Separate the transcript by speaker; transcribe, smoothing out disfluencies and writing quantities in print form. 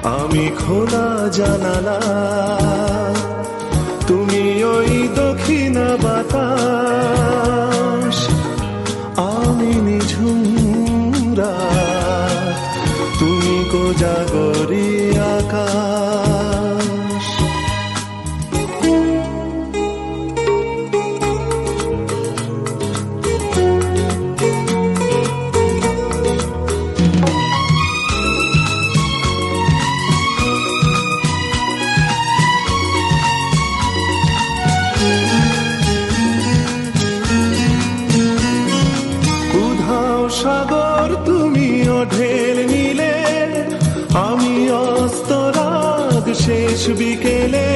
Speaker 1: আমি খোলা জানালা, তুমি ওই দক্ষিণা বাতাস, আমি নিঝুম রাত, তুমি কোজাগরী আকাশ। সাগর তুমি ঢেল নিলে, আমি অস্তরাগ শেষ বিকেলে।